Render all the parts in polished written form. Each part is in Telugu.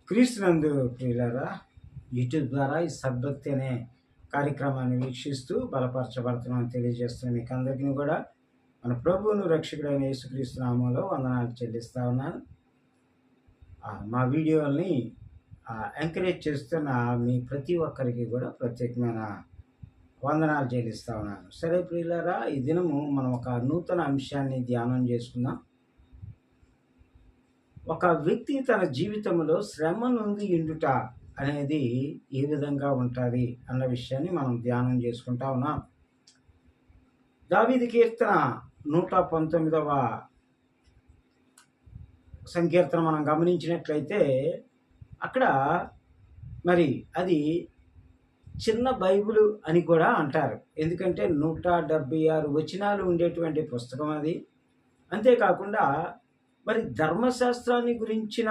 క్రీస్తునందు ప్రియులారా, యూట్యూబ్ ద్వారా ఈ సద్భక్తి అనే కార్యక్రమాన్ని వీక్షిస్తూ బలపరచబడుతున్నామని తెలియజేస్తున్న మీకు అందరికీ కూడా మన ప్రభువును రక్షకుడైన యేసుక్రీస్తు నామంలో వందనాలు చెల్లిస్తా ఉన్నాను. మా వీడియోల్ని ఎంకరేజ్ చేస్తున్న మీ ప్రతి ఒక్కరికి కూడా ప్రత్యేకమైన వందనాలు చెల్లిస్తా ఉన్నాను. సరే ప్రియులారా, ఈ దినము మనం ఒక నూతన అంశాన్ని ధ్యానం చేసుకుందాం. ఒక వ్యక్తి తన జీవితంలో శ్రమ నుండి ఇండుట అనేది ఏ విధంగా ఉంటుంది అన్న విషయాన్ని మనం ధ్యానం చేసుకుంటా ఉన్నాం. దావీదు కీర్తన 119వ సంకీర్తన మనం గమనించినట్లయితే అక్కడ మరి అది చిన్న బైబిలు అని కూడా అంటారు. ఎందుకంటే 176 వచనాలు ఉండేటువంటి పుస్తకం అది. అంతేకాకుండా మరి ధర్మశాస్త్రాన్ని గురించిన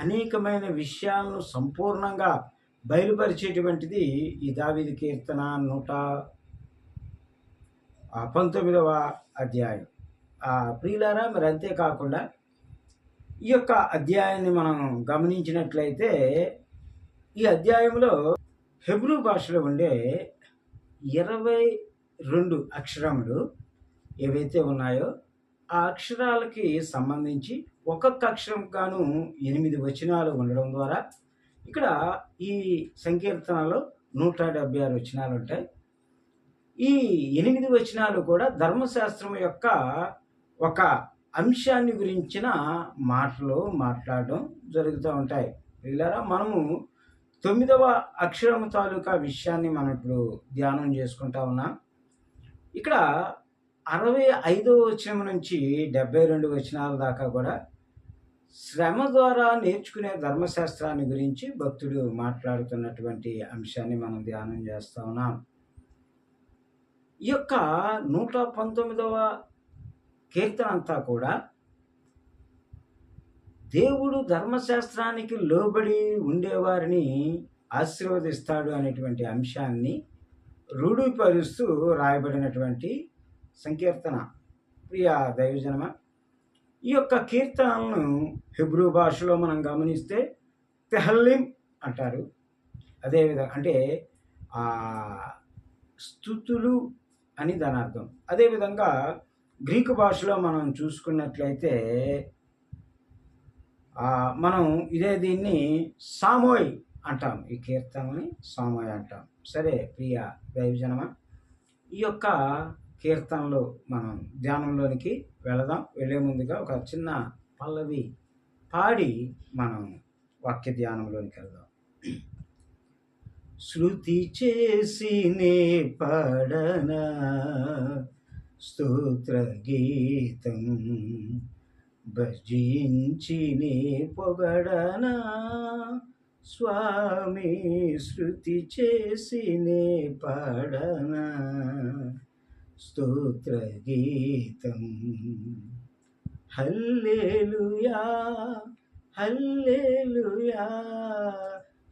అనేకమైన విషయాలను సంపూర్ణంగా బయలుపరిచేటువంటిది ఈ దావీదు కీర్తన 119వ అధ్యాయం. ప్రియులారా, మరి అంతేకాకుండా ఈ యొక్క అధ్యాయాన్ని మనం గమనించినట్లయితే ఈ అధ్యాయంలో హెబ్రూ భాషలో ఉండే 22 అక్షరములు ఏవైతే ఉన్నాయో ఆ అక్షరాలకి సంబంధించి ఒక్కొక్క అక్షరం గాను 8 వచనాలు ఉండడం ద్వారా ఇక్కడ ఈ సంకీర్తనలో 176 వచనాలు ఉంటాయి. ఈ 8 వచనాలు కూడా ధర్మశాస్త్రం యొక్క ఒక అంశాన్ని గురించిన మాటలు మాట్లాడడం జరుగుతూ ఉంటాయి. వీళ్ళారా, మనము 9వ అక్షరం తాలూకా విషయాన్ని మనం ఇప్పుడు ధ్యానం చేసుకుంటా ఉన్నాం. ఇక్కడ 65వ వచనం నుంచి 72 వచనాల దాకా కూడా శ్రమ ద్వారా నేర్చుకునే ధర్మశాస్త్రాన్ని గురించి భక్తుడు మాట్లాడుతున్నటువంటి అంశాన్ని మనం ధ్యానం చేస్తా ఉన్నాం. ఈ యొక్క 119వ కీర్తన అంతా కూడా దేవుడు ధర్మశాస్త్రానికి లోబడి ఉండేవారిని ఆశీర్వదిస్తాడు అనేటువంటి అంశాన్ని రూఢీపరుస్తూ రాయబడినటువంటి సంకీర్తన. ప్రియ దైవజనమ, ఈ యొక్క కీర్తనలను హెబ్రూ భాషలో మనం గమనిస్తే తెహల్లిం అంటారు. అదేవిధంగా అంటే స్తుతులు అని దాని అర్థం. అదేవిధంగా గ్రీకు భాషలో మనం చూసుకున్నట్లయితే మనం దీన్ని సామోయ్ అంటాం. ఈ కీర్తనని సామోయ్ అంటాం. సరే ప్రియ దైవజనమ, ఈ యొక్క కీర్తనలో మనం ధ్యానంలోనికి వెళదాం. వెళ్ళే ముందుగా ఒక చిన్న పల్లవి పాడి మనం వాక్య ధ్యానంలోనికి వెళ్దాం. శృతి చేసినే పాడనా స్తోత్ర గీతం, భజించినే పొగడనా స్వామి, శృతి చేసినే పాడనా స్తోత్ర గీతం. హల్లెలూయా హల్లెలూయా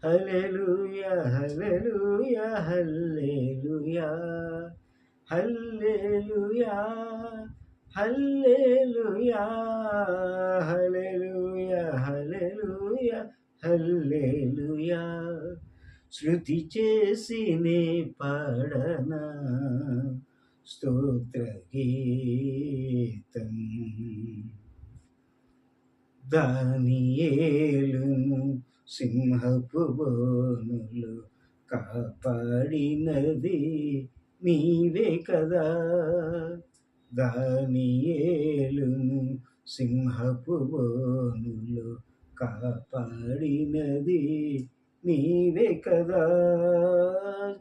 హల్లెలూయా హల్లెలూయా హల్లెలూయా హల్లెలూయా హల్లెలూయా హల్లెలూయా హల్లెలూయా హల్లెలూయా. శృతి చేసినే పాడనా స్తోత్ర గీతం. దానియేలును సింహపు బోనులు కాపాడినది నీవే కదా. దానియేలును సింహపు బోనులు కాపాడినది నీవే కదా.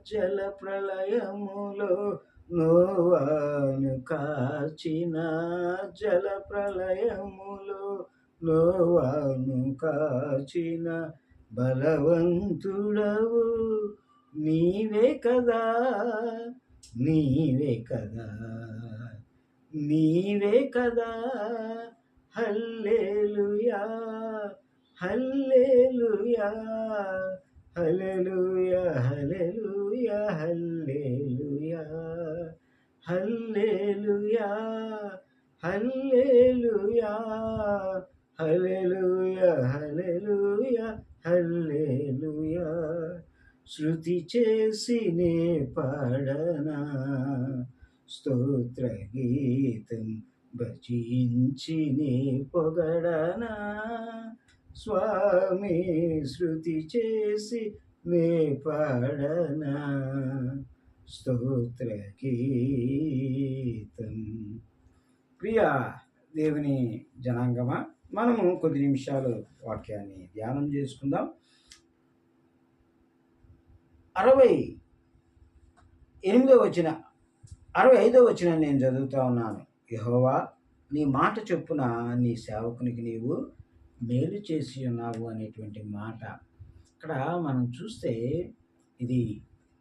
జల ప్రళయములో నోవాను కాచిన, జల ప్రళయములో నోవాను కాచిన బలవంతుడవు నీవే కదా. నీవే కదా, నీవే కదా. హల్లెలూయా హల్లెలూయా హల్లెలూయా హల్లెలూయా హల్లెలూయా హల్లెలూయా హల్లెలూయా హల్లెలూయా హల్లెలూయా హల్లెలూయా. శృతి చేసి నే పాడనా స్తోత్ర గీతం, భజించి నీ పొగడనా స్వామి. శృతి చేసి నే పాడనా స్తోత్ర గీతం. ప్రియ దేవుని జనాంగమా, మనము కొద్ది నిమిషాలు వాక్యాన్ని ధ్యానం చేసుకుందాం. 65వ వచనం నేను చదువుతా ఉన్నాను. యెహోవా, నీ మాట చొప్పున నీ సేవకునికి నీవు మేలు చేసి ఉన్నావు అనేటువంటి మాట. ఇక్కడ మనం చూస్తే ఇది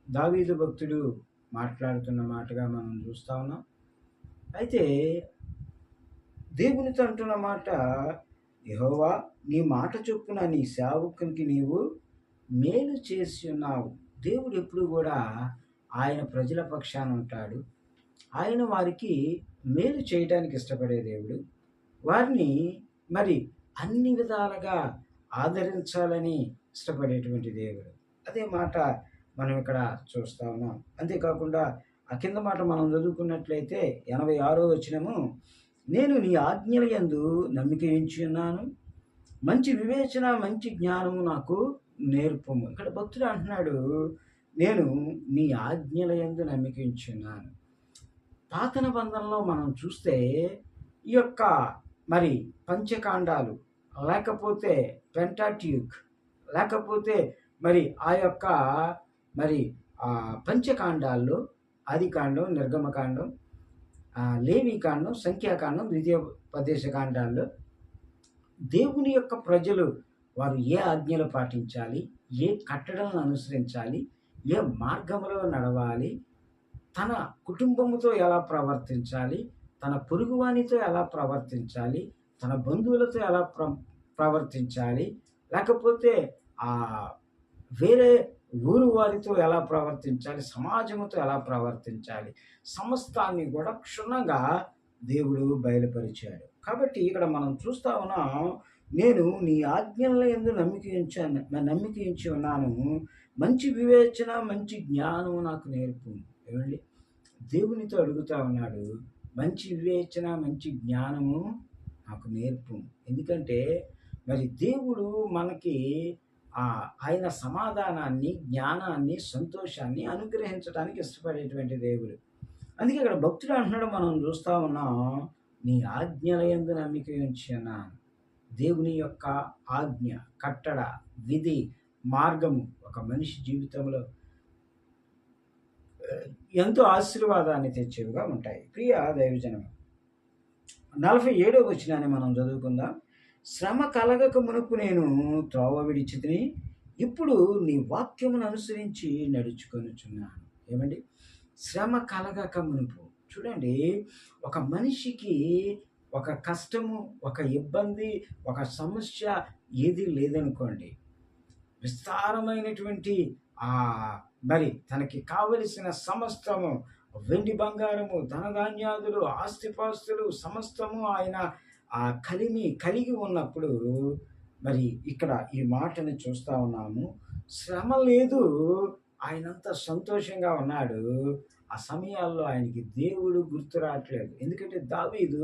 దావీదు భక్తుడు మాట్లాడుతున్న మాటగా మనం చూస్తా ఉన్నాం. అయితే దేవునితో అంటున్న మాట, యెహోవా, నీ మాట చొప్పున నీ సేవకునికి నీవు మేలు చేసి ఉన్నావు. దేవుడు ఎప్పుడు కూడా ఆయన ప్రజల పక్షాన ఉంటాడు. ఆయన వారికి మేలు చేయడానికి ఇష్టపడే దేవుడు. వారిని మరి అన్ని విధాలుగా ఆదరించాలని ఇష్టపడేటువంటి దేవుడు. అదే మాట మనం ఇక్కడ చూస్తా ఉన్నాం. అంతేకాకుండా ఆ కింద మాట మనం చదువుకున్నట్లయితే 86వ వచనము, నేను నీ ఆజ్ఞల యందు నమ్మిక ఉంచి ఉన్నాను, మంచి వివేచన మంచి జ్ఞానము నాకు నేర్పము. ఇక్కడ భక్తుడు అంటున్నాడు, నేను నీ ఆజ్ఞల యందు నమ్మిక ఉంచి ఉన్నాను. పాత నిబంధనలో మనం చూస్తే ఈ యొక్క మరి పంచకాండాలు, లేకపోతే పెంటాట్యూక్, లేకపోతే మరి ఆ యొక్క మరి పంచకాండాల్లో ఆదికాండం, నిర్గమకాండం, లేవీకాండం, సంఖ్యాకాండం, ద్వితీయోపదేశ కాండాల్లో దేవుని యొక్క ప్రజలు వారు ఏ ఆజ్ఞలు పాటించాలి, ఏ కట్టడలను అనుసరించాలి, ఏ మార్గంలో నడవాలి, తన కుటుంబముతో ఎలా ప్రవర్తించాలి, తన పొరుగువానితో ఎలా ప్రవర్తించాలి, తన బంధువులతో ఎలా ప్రవర్తించాలి, లేకపోతే వేరే ఊరు వారితో ఎలా ప్రవర్తించాలి, సమాజంతో ఎలా ప్రవర్తించాలి, సమస్తాన్ని కూడా క్షుణ్ణంగా దేవుడు బయలుపరిచాడు. కాబట్టి ఇక్కడ మనం చూస్తా ఉన్నాం, నేను నీ ఆజ్ఞల యందు నమ్మిక ఉంచి ఉన్నాను, మంచి వివేచన మంచి జ్ఞానం నాకు నేర్పు. ఏమండి, దేవునితో అడుగుతా ఉన్నాడు, మంచి వివేచన మంచి జ్ఞానము నాకు నేర్పు. ఎందుకంటే మరి దేవుడు మనకి ఆయన సమాధానాన్ని, జ్ఞానాన్ని, సంతోషాన్ని అనుగ్రహించడానికి ఇష్టపడేటువంటి దేవుడు. అందుకే ఇక్కడ భక్తుడు అంటున్నాడు, మనం చూస్తా ఉన్నాం, నీ ఆజ్ఞల యందు నమ్మిక ఉంచి ఉన్నాను. దేవుని యొక్క ఆజ్ఞ, కట్టడ, విధి, మార్గము ఒక మనిషి జీవితంలో ఎంతో ఆశీర్వాదాన్ని తెచ్చేవిగా ఉంటాయి. ప్రియ దైవజనం, 47వ వచనాన్ని మనం చదువుకుందాం. శ్రమ కలగక మునుపు నేను త్రోవ విడిచితిని, ఇప్పుడు నీ వాక్యమును అనుసరించి నడుచుకొనుచున్నాను. ఏమండి, శ్రమ కలగక మునుపు. చూడండి, ఒక మనిషికి ఒక కష్టము, ఒక ఇబ్బంది, ఒక సమస్య ఏది లేదనుకోండి, విస్తారమైనటువంటి మరి తనకి కావలసిన సమస్తము, వెండి బంగారము, ధనధాన్యాదులు, ఆస్తిపాస్తులు సమస్తము ఆయన కలిగి ఉన్నప్పుడు, మరి ఇక్కడ ఈ మాటను చూస్తా ఉన్నాము, శ్రమ లేదు, ఆయనంత సంతోషంగా ఉన్నాడు. ఆ సమయాల్లో ఆయనకి దేవుడు గుర్తు రావట్లేదు. ఎందుకంటే దావీదు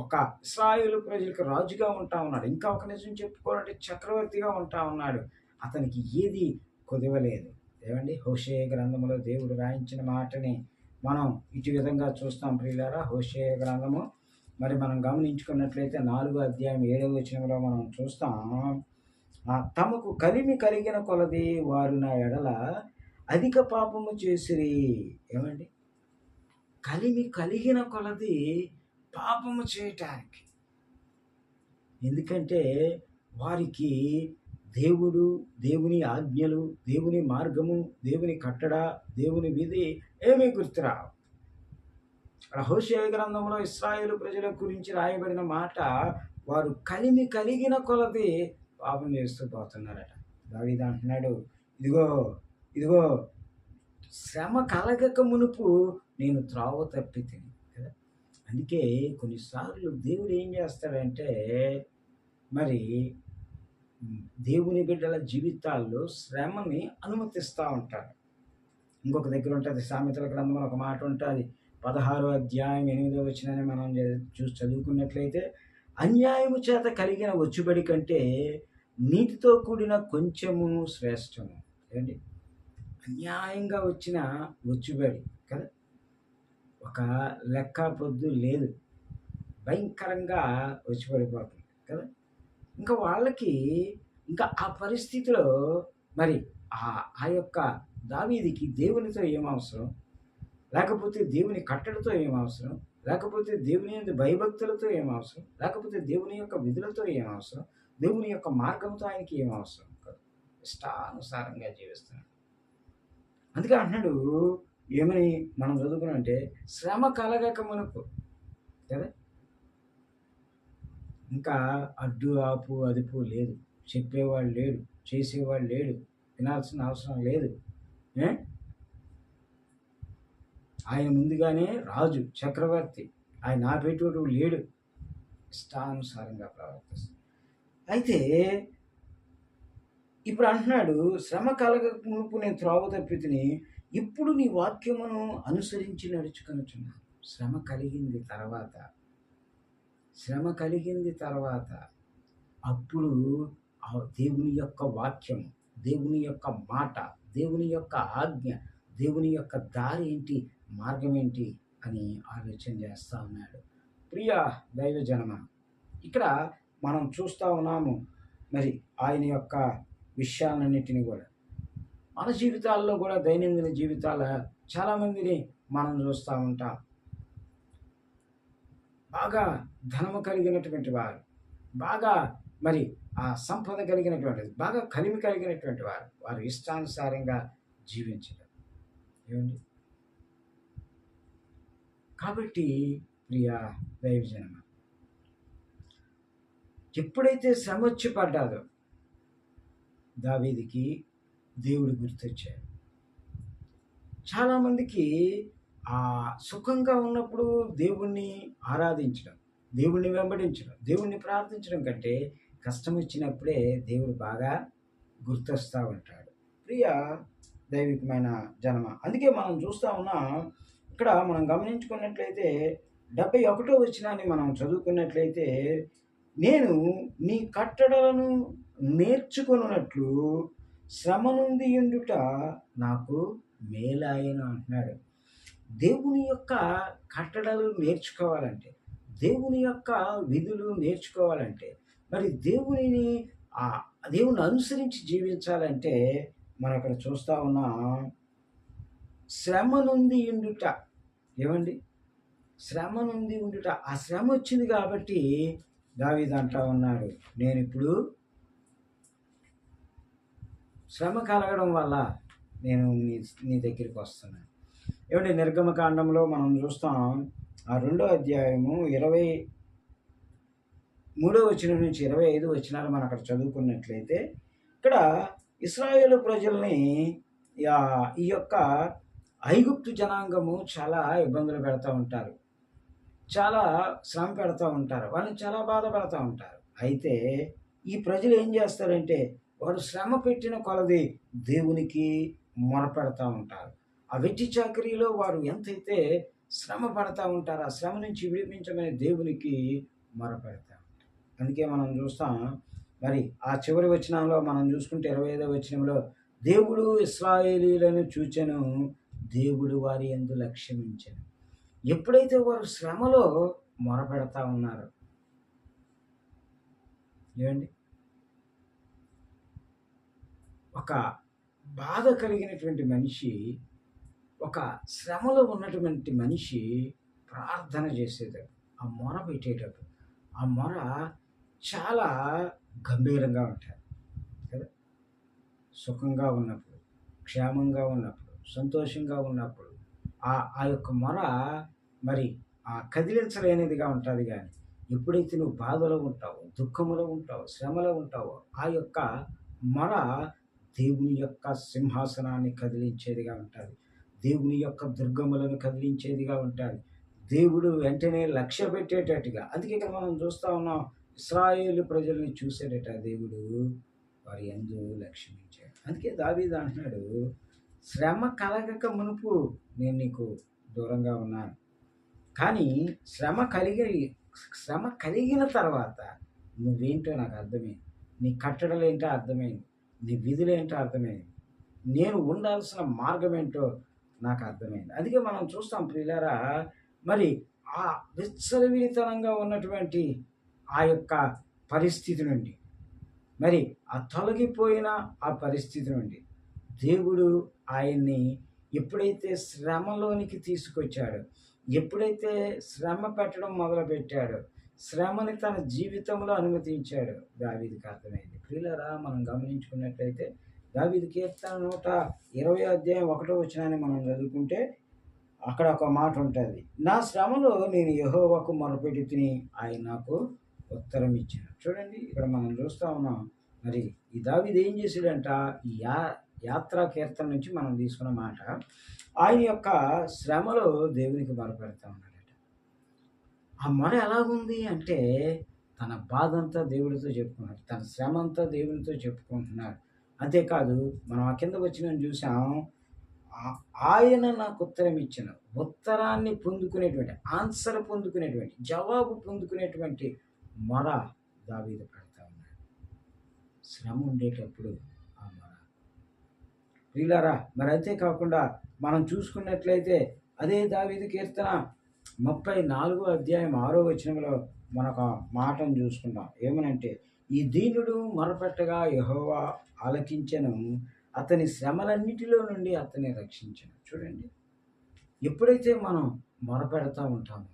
ఒక ఇశ్రాయేలు ప్రజలకు రాజుగా ఉంటా ఉన్నాడు. ఇంకా ఒక నిజం చెప్పుకోవాలంటే చక్రవర్తిగా ఉంటా ఉన్నాడు. అతనికి ఏది కుదవలేదు. ఏమండి, హోషేయ గ్రంథంలో దేవుడు రాయించిన మాటని మనం ఇటు విధంగా చూస్తాం. ప్రియులారా, హోషేయ గ్రంథము మరి మనం గమనించుకున్నట్లయితే 4వ అధ్యాయం 7వ వచనంలో మనం చూస్తాం, తమకు కలిగిన కొలది వారు నా ఎడల అధిక పాపము చేసిరి. ఏమండి, కలిగిన కొలది పాపము చేయటానికి. ఎందుకంటే వారికి దేవుడు, దేవుని ఆజ్ఞలు, దేవుని మార్గము, దేవుని కట్టడ, దేవుని విధి ఏమీ గుర్తురావు. హోషేయ గ్రంథంలో ఇశ్రాయేలు ప్రజల గురించి రాయబడిన మాట, వారు కలిగిన కొలది పాపం చేస్తూ పోతున్నారట. దావీదు అంటున్నాడు, ఇదిగో శ్రమ కలగక మునుపు నేను త్రోవ తప్పితిని కదా. అందుకే కొన్నిసార్లు దేవుడు ఏం చేస్తాడంటే, మరి దేవుని బిడ్డల జీవితాల్లో శ్రమని అనుమతిస్తూ ఉంటాడు. ఇంకొక దగ్గర ఉంటుంది, సామెతల గ్రంథంలో ఒక మాట ఉంటుంది, 16వ అధ్యాయం 8వ వచనాన్ని మనం చూసి చదువుకున్నట్లయితే, అన్యాయము చేత కలిగిన వచ్చుబడి కంటే నీతితో కూడిన కొంచెము శ్రేష్టము. ఏంటి? అన్యాయంగా వచ్చిన వచ్చుబడి కదా, ఒక లెక్క పొద్దు లేదు, భయంకరంగా వచ్చి పడిపోతుంది కదా. ఇంకా వాళ్ళకి ఇంకా ఆ పరిస్థితిలో మరి ఆ యొక్క దావీదికి దేవునితో ఏం అవసరం, లేకపోతే దేవుని కట్టడితో ఏం అవసరం, లేకపోతే దేవుని యొక్క భయభక్తులతో ఏం అవసరం, లేకపోతే దేవుని యొక్క విధులతో ఏం అవసరం, దేవుని యొక్క మార్గంతో ఆయనకి ఏం అవసరం కాదు, ఇష్టానుసారంగా జీవిస్తున్నాడు. అందుకే అంటున్నాడు, ఏమని మనం చదువుకున్నామంటే, శ్రమ కలగక మునుపు కదా, ఇంకా అడ్డు ఆపు అదుపు లేదు, చెప్పేవాడు లేడు, చేసేవాడు లేడు, వినాల్సిన అవసరం లేదు. ఆయన ముందుగానే రాజు, చక్రవర్తి, ఆయన ఆపేటోడు లేడు, ఇష్టానుసారంగా ప్రవర్తిస్తుంది. అయితే ఇప్పుడు అంటున్నాడు, శ్రమ కలగక మునుపు నేను త్రోవ తప్పితిని, ఇప్పుడు నీ వాక్యమును అనుసరించి నడుచుకొనుచున్నాను. శ్రమ కలిగింది తర్వాత అప్పుడు దేవుని యొక్క వాక్యం, దేవుని యొక్క మాట, దేవుని యొక్క ఆజ్ఞ, దేవుని యొక్క దారి ఏంటి, మార్గం ఏంటి అని ఆలోచన చేస్తూ ఉన్నాడు. ప్రియ దైవజనమ, ఇక్కడ మనం చూస్తూ ఉన్నాము మరి ఆయన యొక్క విషయాలన్నిటినీ కూడా మన జీవితాల్లో కూడా, దైనందిన జీవితాల చాలామందిని మనం చూస్తూ ఉంటాం. బాగా ధనము కలిగినటువంటి వారు, బాగా మరి ఆ సంపద కలిగినటువంటి, బాగా కలిమి కలిగినటువంటి వారు ఇష్టానుసారంగా జీవించడం. ఏమండి? కాబట్టి ప్రియ దైవజనమ, ఎప్పుడైతే శ్రమ వచ్చి పడ్డాదో దావీదుకి దేవుడు గుర్తొచ్చాడు. చాలామందికి సుఖంగా ఉన్నప్పుడు దేవుణ్ణి ఆరాధించడం, దేవుణ్ణి వెంబడించడం, దేవుణ్ణి ప్రార్థించడం కంటే కష్టం వచ్చినప్పుడే దేవుడు బాగా గుర్తొస్తూ ఉంటాడు. ప్రియ దైవికమైన జనమ, అందుకే మనం చూస్తూ ఉన్నాం, ఇక్కడ మనం గమనించుకున్నట్లయితే 71వ వచనాన్ని మనం చదువుకున్నట్లయితే, నేను నీ కట్టడలను నేర్చుకొనున్నట్లు శ్రమ నుండి ఉండుట నాకు మేలాయను అంటున్నాడు. దేవుని యొక్క కట్టడలు నేర్చుకోవాలంటే, దేవుని యొక్క విధులు నేర్చుకోవాలంటే, మరి దేవుని అనుసరించి జీవించాలంటే మనం ఇక్కడ చూస్తూ ఉన్నాం, శ్రమ నుండి ఉండుట. ఏమండి? శ్రమ నుండి ఉండుట. ఆ శ్రమ వచ్చింది కాబట్టి దావీదు అంటా ఉన్నాడు, నేను ఇప్పుడు శ్రమ కలగడం వల్ల నేను నీ దగ్గరికి వస్తున్నాను. ఏమంటే నిర్గమకాండంలో మనం చూస్తాం, ఆ 2వ అధ్యాయము 23వ వచనం నుంచి 25 వచనాలు మనం అక్కడ చదువుకున్నట్లయితే, ఇక్కడ ఇశ్రాయేలు ప్రజల్ని ఈ యొక్క ఐగుప్తు జనాంగము చాలా ఇబ్బందులు పెడతా ఉంటారు, చాలా శ్రమ పెడతా ఉంటారు, వాళ్ళని చాలా బాధ పెడతా ఉంటారు. అయితే ఈ ప్రజలు ఏం చేస్తారంటే, వారు శ్రమ పెట్టిన కొలది దేవునికి మొరపెడతా ఉంటారు. ఆ వెట్టి చాకరీలో వారు ఎంతైతే శ్రమ పడతా ఉంటారో, ఆ శ్రమ నుంచి విడిపించమని దేవునికి మొరపెడతా ఉంటారు. అందుకే మనం చూస్తాం, మరి ఆ చివరి వచనంలో మనం చూసుకుంటే 25వ వచనంలో, దేవుడు ఇశ్రాయేలీయులను చూచెను, దేవుడు వారి యందు లక్ష్యమించెను. ఎప్పుడైతే వారు శ్రమలో మొరపెడతా ఉన్నారో, ఏమండి, ఒక బాధ కలిగినటువంటి మనిషి, ఒక శ్రమలో ఉన్నటువంటి మనిషి ప్రార్థన చేసేటప్పుడు, ఆ మొర పెట్టేటప్పుడు, ఆ మొర చాలా గంభీరంగా ఉంటాయి కదా. సుఖంగా ఉన్నప్పుడు, క్షేమంగా ఉన్నప్పుడు, సంతోషంగా ఉన్నప్పుడు ఆ యొక్క మొర మరి కదిలించలేనిదిగా ఉంటుంది. కానీ ఎప్పుడైతే నువ్వు బాధలో ఉంటావో, దుఃఖములో ఉంటావో, శ్రమలో ఉంటావో, ఆ యొక్క మొర దేవుని యొక్క సింహాసనాన్ని కదిలించేదిగా ఉంటుంది, దేవుని యొక్క దుర్గములను కదిలించేదిగా ఉంటుంది, దేవుడు వెంటనే లక్ష్య పెట్టేటట్టుగా. అందుకే ఇక్కడ మనం చూస్తూ ఉన్నాం, ఇశ్రాయేలు ప్రజల్ని చూసేటట దేవుడు, వారి యందు లక్ష్యమించాడు. అందుకే దావీదు అంటున్నాడు, శ్రమ కలగక మునుపు నేను నీకు దూరంగా ఉన్నాను, కానీ శ్రమ కలిగిన తర్వాత నువ్వేంటో నాకు అర్థమైంది, నీ కట్టడలు ఏంటో అర్థమైంది, నీ విధులేంటో అర్థమైంది, నేను ఉండాల్సిన మార్గం ఏంటో నాకు అర్థమైంది. అందుకే మనం చూస్తాం ప్రియులారా, మరి ఆ విచ్చలవిడితనంగా ఉన్నటువంటి ఆ యొక్క పరిస్థితి నుండి, మరి ఆ తొలగిపోయిన ఆ పరిస్థితి నుండి దేవుడు ఆయన్ని ఎప్పుడైతే శ్రమలోనికి తీసుకొచ్చాడో, ఎప్పుడైతే శ్రమ పెట్టడం మొదలుపెట్టాడో, శ్రమని తన జీవితంలో అనుమతించాడు, దావీదుకి అర్థమైంది. ప్రియులారా, మనం గమనించుకున్నట్లయితే దావీదు కీర్తన 120:1 మనం చదువుకుంటే అక్కడ ఒక మాట ఉంటుంది, నా శ్రమలో నేను యెహోవాకు మొరపెట్టి తిని ఆయన నాకు ఉత్తరం ఇచ్చాను. చూడండి, ఇక్కడ మనం చూస్తా ఉన్నాం. మరి ఈ దావీదు ఏం చేశాడంట, ఈ యాత్రా కీర్తన నుంచి మనం తీసుకున్న మాట, ఆయన యొక్క శ్రమలో దేవునికి మొరపెడతా ఉన్నాడట. ఆ మొర ఎలాగుంది అంటే, తన బాధ అంతా దేవుడితో చెప్పుకున్నాడు, తన శ్రమ అంతా దేవునితో చెప్పుకుంటున్నాడు. అంతేకాదు, మనం ఆ కింద వచ్చిన చూసాం, ఆయన నాకు ఉత్తరం ఇచ్చిన, ఉత్తరాన్ని పొందుకునేటువంటి, ఆన్సర్ పొందుకునేటువంటి, జవాబు పొందుకునేటువంటి మొర దావీదు పెడతా ఉన్నాడు శ్రమ ఉండేటప్పుడు. ఆ మొర ప్రియులారా, మరి అంతేకాకుండా మనం చూసుకున్నట్లయితే అదే దావీదు కీర్తన 34:6 మనొక మాటను చూసుకుంటాం. ఏమనంటే, ఈ దీనుడు మొరపెట్టగా యెహోవా ఆలకించెను, అతని శ్రమలన్నిటిలో నుండి అతన్ని రక్షించెను. చూడండి, ఎప్పుడైతే మనం మొరపెడతా ఉంటామో,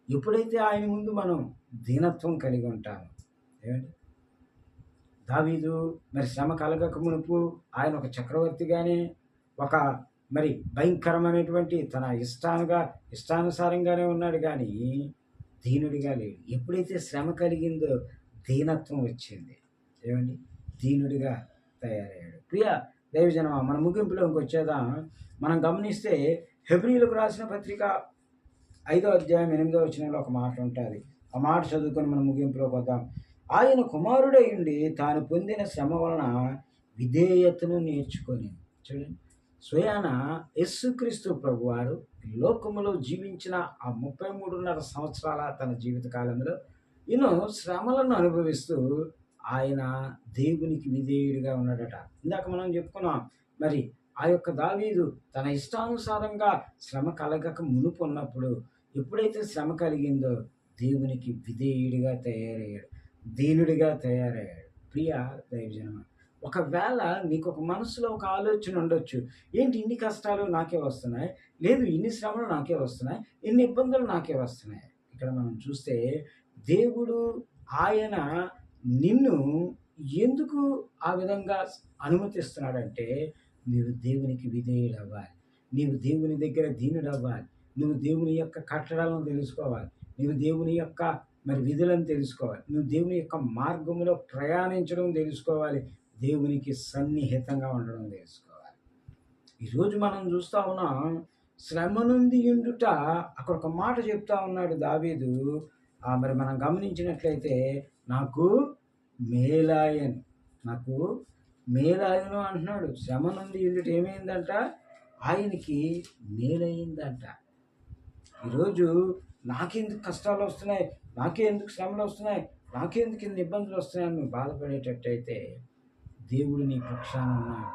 ఎప్పుడైతే ఆయన ముందు మనం దీనత్వం కలిగి ఉంటామో, ఏమండి, దావీదు మరి శ్రమ కలగక మునుపు ఆయన ఒక చక్రవర్తిగానే, ఒక మరి భయంకరమైనటువంటి తన ఇష్టానుసారంగానే ఉన్నాడు, కానీ దీనుడిగా లేడు. ఎప్పుడైతే శ్రమ కలిగిందో దీనత్వం వచ్చింది, ఏమండి, దీనుడిగా తయారయ్యాడు. ప్రియ దైవజనమా, మన ముగింపులోకి వచ్చేదా, మనం గమనిస్తే హెబ్రీయులకు రాసిన పత్రిక 5:8 ఒక మాట ఉంటుంది. ఆ మాట చదువుకొని మనం ముగింపులోకి వద్దాం. ఆయన కుమారుడై ఉండి తాను పొందిన శ్రమ వలన విధేయతను నేర్చుకొని, చూడండి, స్వయాన యేసుక్రీస్తు ప్రభువారు లోకములో జీవించిన ఆ 33.5 సంవత్సరాల తన జీవిత కాలంలో ఎన్నో శ్రమలను అనుభవిస్తూ ఆయన దేవునికి విధేయుడిగా ఉన్నాడట. ఇందాక మనం చెప్పుకున్నాం, మరి ఆ యొక్క దావీదు తన ఇష్టానుసారంగా శ్రమ కలగక మునుపు ఉన్నప్పుడు, ఎప్పుడైతే శ్రమ కలిగిందో దేవునికి విధేయుడిగా తయారయ్యాడు, దీనుడిగా తయారయ్యాడు. ప్రియ దైవజనమా, ఒకవేళ నీకు ఒక మనసులో ఒక ఆలోచన ఉండొచ్చు, ఏంటి ఇన్ని కష్టాలు నాకే వస్తున్నాయి, లేదు ఇన్ని శ్రమలు నాకే వస్తున్నాయి, ఇన్ని ఇబ్బందులు నాకే వస్తున్నాయి. ఇక్కడ మనం చూస్తే దేవుడు ఆయన నిన్ను ఎందుకు ఆ విధంగా అనుమతిస్తున్నాడంటే, నీవు దేవునికి విధేయుడు అవ్వాలి, నీవు దేవుని దగ్గర దీనుడు అవ్వాలి, నువ్వు దేవుని యొక్క కట్టడాలను తెలుసుకోవాలి, నువ్వు దేవుని యొక్క మరి విధులను తెలుసుకోవాలి, నువ్వు దేవుని యొక్క మార్గంలో ప్రయాణించడం తెలుసుకోవాలి, దేవునికి సన్నిహితంగా ఉండడం తెలుసుకోవాలి. ఈరోజు మనం చూస్తూ ఉన్నాం, శ్రమ నుండి ఉండుట, అక్కడ ఒక మాట చెప్తా ఉన్నాడు దావీదు. మరి మనం గమనించినట్లయితే, నాకు మేలాయను, నాకు మేలాయను అంటున్నాడు. శ్రమ నుండి ఉండుట ఏమైందంట, ఆయనకి మేలైందంట. ఈరోజు నాకెందుకు కష్టాలు వస్తున్నాయి, నాకే ఎందుకు శ్రమలు వస్తున్నాయి, నాకెందుకు ఇన్ని ఇబ్బందులు వస్తున్నాయని నువ్వు బాధపడేటట్టయితే, దేవుడు నీ పక్షాన ఉన్నాడు,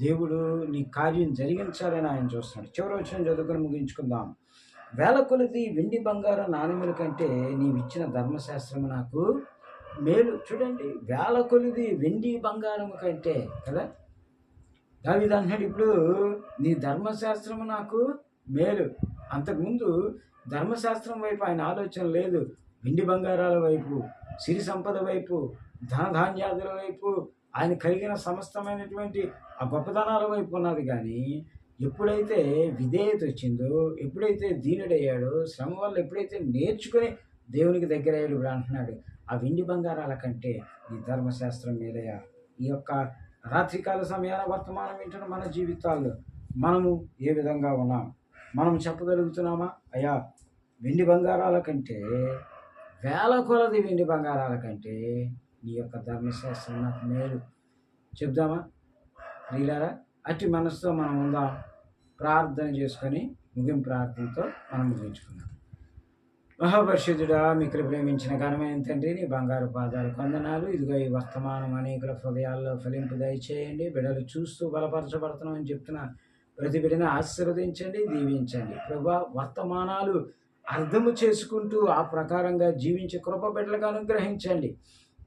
దేవుడు నీ కార్యం జరిగించాలని ఆయన చూస్తున్నాడు. చివరి వచనం చదువుకొని ముగించుకుందాం. వేల కొలది వెండి బంగారు నాణెముల కంటే నీవిచ్చిన ధర్మశాస్త్రము నాకు మేలు. చూడండి, వేల కొలది వెండి బంగారము కంటే కదా దావీదు అంటున్నాడు, ఇప్పుడు నీ ధర్మశాస్త్రము నాకు మేలు. అంతకుముందు ధర్మశాస్త్రం వైపు ఆయన ఆలోచన లేదు, వెండి బంగారాల వైపు, సిరి సంపద వైపు, ధనధాన్యాదుల వైపు, ఆయన కలిగిన సమస్తమైనటువంటి ఆ గొప్పదనాల వైపు ఉన్నది. కానీ ఎప్పుడైతే విధేయత వచ్చిందో, ఎప్పుడైతే దీనుడయ్యాడో, శ్రమ వల్ల ఎప్పుడైతే నేర్చుకుని దేవునికి దగ్గర అయ్యాడు, ఇప్పుడు అంటున్నాడు, ఆ వెండి బంగారాల కంటే ఈ ధర్మశాస్త్రం మేలయ్యా. ఈ యొక్క రాత్రికాల సమయాన వర్తమానం వింటున్న మన జీవితాల్లో మనము ఏ విధంగా ఉన్నాం, మనం చెప్పగలుగుతున్నామా, అయ్యా వెండి బంగారాల కంటే, వేల కొలది వెండి బంగారాల కంటే నీ యొక్క ధర్మశాస్త్రం నాకు మేలు. చెప్దామా ప్రియులారా? అట్టి మనసుతో మనం ఉందాం. ప్రార్థన చేసుకొని ముగింపు ప్రార్థనతో మనం ముగించుకుందాం. మహాపరిశుద్ధుడా, మీకు ప్రేమించిన ఘనమైన తండ్రి, నీ బంగారు పాదాలు వందనాలు. ఇదిగో ఈ వర్తమానం అనేకుల హృదయాల్లో ఫలింపు దయచేయండి. బిడ్డలు చూస్తూ బలపరచబడుతున్నామని చెప్తున్న ప్రతి బిడ్డను ఆశీర్వదించండి, దీవించండి. ప్రభా, వర్తమానాలు అర్థము చేసుకుంటూ ఆ ప్రకారంగా జీవించే కృప బిడ్డలకు అనుగ్రహించండి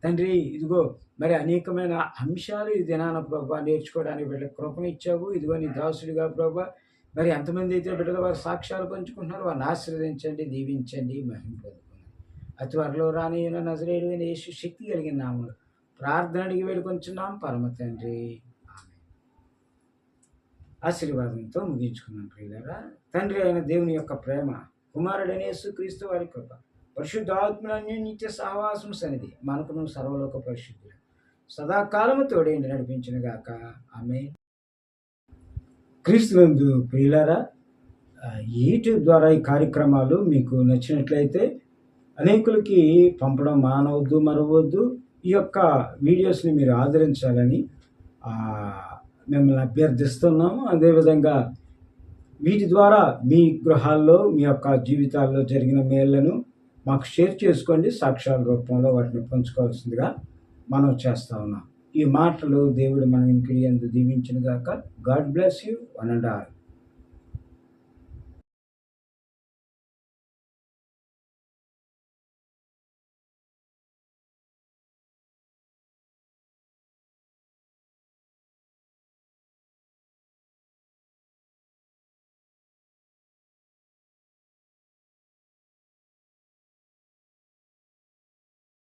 తండ్రి. ఇదిగో మరి అనేకమైన అంశాలు ఈ దినాన ప్రభా నేర్చుకోవడానికి బిడ్డలకు కృపనిచ్చావు. ఇదిగో నీ దాసుడిగా ప్రభా మరి ఎంతమంది అయితే బిడ్డల వారు సాక్ష్యాలు పంచుకుంటున్నారో వారిని ఆశీర్వదించండి, దీవించండి, మహిమ పొందుకున్నాను. అతి త్వరలో రాని నజరేయుడైన యేసు శక్తి కలిగిన నామములో ప్రార్థన అడిగి వేడుకొంచున్నాం పరమ తండ్రి. ఆశీర్వాదంతో ముగించుకున్నాం ప్రియులారా. తండ్రి అయిన దేవుని యొక్క ప్రేమ, కుమారుడైన యేసుక్రీస్తు వారి కృప, పరిశుద్ధాత్మ నిత్య సహవాసం సన్నిధి మనకును సర్వలోక పరిశుద్ధులు సదాకాలము తోడేండి నడిపించిన గాక. ఆమేన్. క్రీస్తునందు ప్రియులారా, యూట్యూబ్ ద్వారా ఈ కార్యక్రమాలు మీకు నచ్చినట్లయితే అనేకులకి పంపడం మానవద్దు, మరవద్దు. ఈ యొక్క వీడియోస్ని మీరు ఆదరించాలని మిమ్మల్ని అభ్యర్థిస్తున్నాము. అదేవిధంగా వీటి ద్వారా మీ గృహాల్లో మీ యొక్క జీవితాల్లో జరిగిన మేళ్లను మాకు షేర్ చేసుకోండి. సాక్ష్యాల రూపంలో వాటిని పంచుకోవాల్సిందిగా మనం చేస్తా ఉన్నాం. ఈ మాటలు దేవుడు మన ఇంటి యందు దీవించును గాక. God bless you one and all.